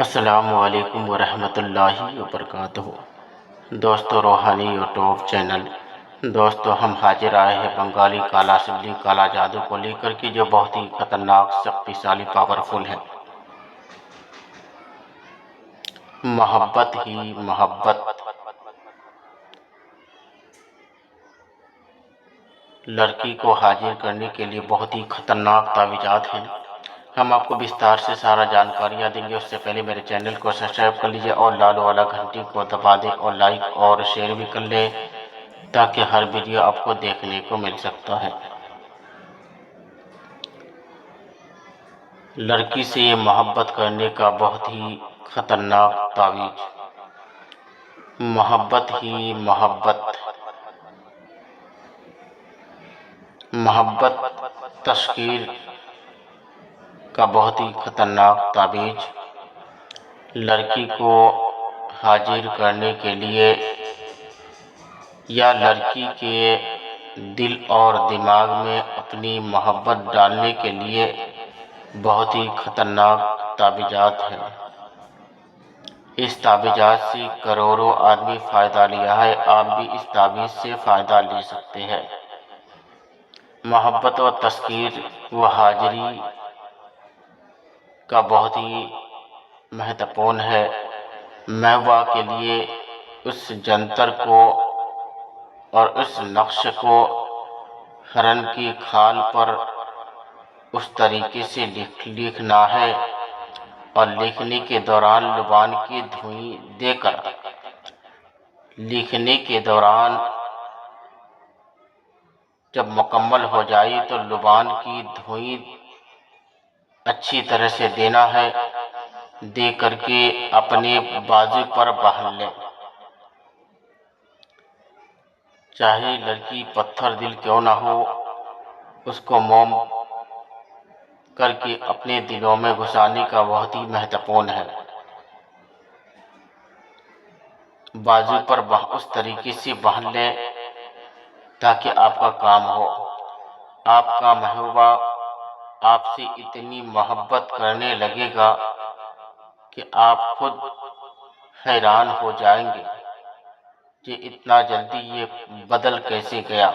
السلام علیکم ورحمۃ اللہ وبرکاتہ۔ دوستو، روحانی یوٹیوب چینل دوستو، ہم حاضر آئے ہیں بنگالی کالا سبلی کالا جادو کو لے کر کے، جو بہت ہی خطرناک، شکتیشالی، پاورفل ہے۔ محبت ہی محبت، لڑکی کو حاضر کرنے کے لیے بہت ہی خطرناک تعویذات ہیں۔ ہم آپ کو وستار سے سارا جانکاریاں دیں گے۔ اس سے پہلے میرے چینل کو سبسکرائب کر لیجئے اور لال والا گھنٹی کو دبا دیں اور لائک اور شیئر بھی کر لیں، تاکہ ہر ویڈیو آپ کو دیکھنے کو مل سکتا ہے۔ لڑکی سے یہ محبت کرنے کا بہت ہی خطرناک تعویذ۔ محبت ہی محبت، محبت تشکیل کا بہت ہی خطرناک تعویذ۔ لڑکی کو حاضر کرنے کے لیے یا لڑکی کے دل اور دماغ میں اپنی محبت ڈالنے کے لیے بہت ہی خطرناک تعویذات ہیں۔ اس تعویذات سے کروڑوں آدمی فائدہ لیا ہے، آپ بھی اس تعویذ سے فائدہ لے سکتے ہیں۔ محبت و تذکیر و حاضری کا بہت ہی مہتوپورن ہے۔ محبوبہ کے لیے اس جنتر کو اور اس نقش کو ہرن کی کھال پر اس طریقے سے لکھنا ہے، اور لکھنے کے دوران لبان کی دھوئیں دے کر، لکھنے کے دوران جب مکمل ہو جائے تو لبان کی دھوئیں اچھی طرح سے دینا ہے، دے کر کے اپنے بازو پر باندھ لیں۔ چاہے لڑکی پتھر دل کیوں نہ ہو، اس کو موم کر کے اپنے دلوں میں گھسانے کا بہت ہی مہتوپورن ہے۔ بازو پر اس طریقے سے باندھ لیں تاکہ آپ کا کام ہو۔ آپ کا محبوبہ آپ سے اتنی محبت کرنے لگے گا کہ آپ خود حیران ہو جائیں گے کہ اتنا جلدی یہ بدل کیسے گیا۔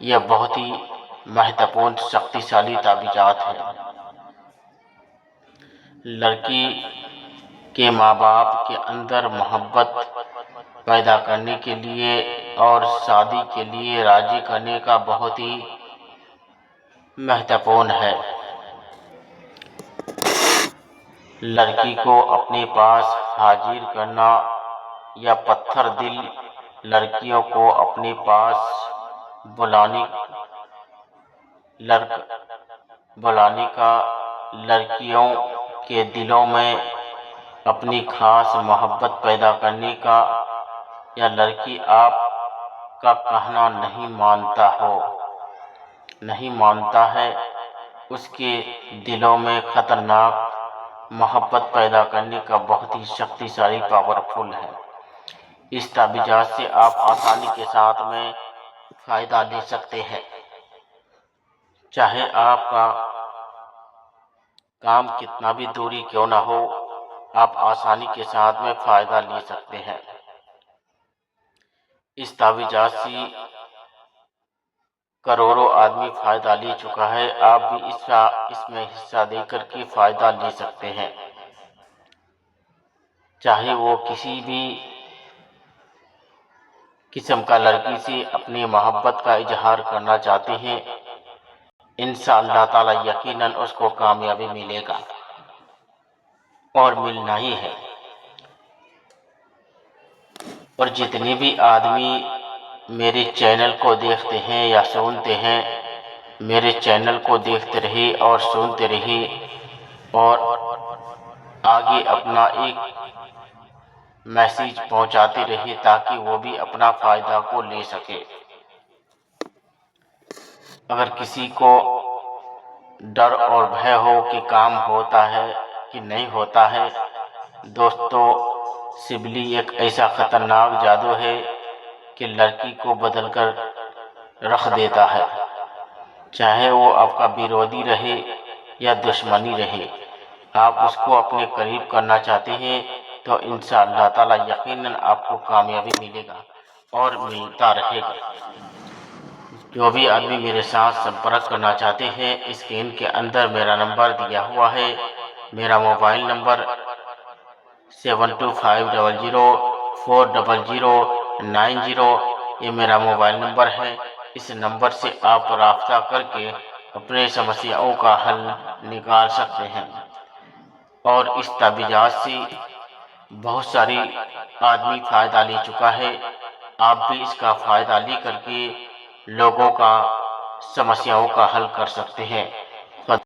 یہ بہت ہی مہتوپورن شکتیشالی تعویذات ہیں۔ لڑکی کے ماں باپ کے اندر محبت پیدا کرنے کے لیے اور شادی کے لیے راضی کرنے کا بہت ہی مہتوپورن ہے۔ لڑکی کو اپنے پاس حاضر کرنا یا پتھر دل لڑکیوں کو اپنے پاس بلانے کا، لڑکیوں کے دلوں میں اپنی خاص محبت پیدا کرنے کا، یا لڑکی آپ کا کہنا نہیں مانتا ہے، اس کے دلوں میں خطرناک محبت پیدا کرنے کا بہت ہی شکتیشالی، پاورفل ہے۔ اس تعویذات سے آپ آسانی کے ساتھ میں فائدہ لے سکتے ہیں۔ چاہے آپ کا کام کتنا بھی دوری کیوں نہ ہو، آپ آسانی کے ساتھ میں فائدہ لے سکتے ہیں۔ اس تعویذات سے کروڑوں آدمی فائدہ لے چکا ہے، آپ بھی اس میں حصہ دے کر کے فائدہ لے سکتے ہیں۔ چاہے وہ کسی بھی قسم کا لڑکی سے اپنی محبت کا اظہار کرنا چاہتے ہیں، انشاءاللہ تعالی یقیناً اس کو کامیابی ملے گا، اور ملنا ہی ہے۔ اور جتنے بھی آدمی میرے چینل کو دیکھتے ہیں یا سنتے ہیں، میرے چینل کو دیکھتے رہے اور سنتے رہے، اور آگے اپنا ایک میسیج پہنچاتے رہے تاکہ وہ بھی اپنا فائدہ کو لے سکے۔ اگر کسی کو ڈر اور بھے ہو کہ کام ہوتا ہے کہ نہیں ہوتا ہے، دوستو، سبلی ایک ایسا خطرناک جادو ہے کہ لڑکی کو بدل کر رکھ دیتا ہے، چاہے وہ آپ کا بیروی رہے یا دشمنی رہے۔ آپ اس کو اپنے قریب کرنا چاہتے ہیں تو انشاءاللہ تعالی یقیناً آپ کو کامیابی ملے گا اور ملتا رہے گا۔ جو بھی آدمی میرے ساتھ سمپرک کرنا چاہتے ہیں، اسکرین کے اندر میرا نمبر دیا ہوا ہے، میرا موبائل نمبر 7250040090، یہ میرا موبائل نمبر ہے۔ اس نمبر سے آپ رابطہ کر کے اپنے سمسیاؤں کا حل نکال سکتے ہیں، اور اس تعویذات سے بہت ساری آدمی فائدہ لے چکا ہے۔ آپ بھی اس کا فائدہ لے کر کے لوگوں کا سمسیاؤں کا حل کر سکتے ہیں۔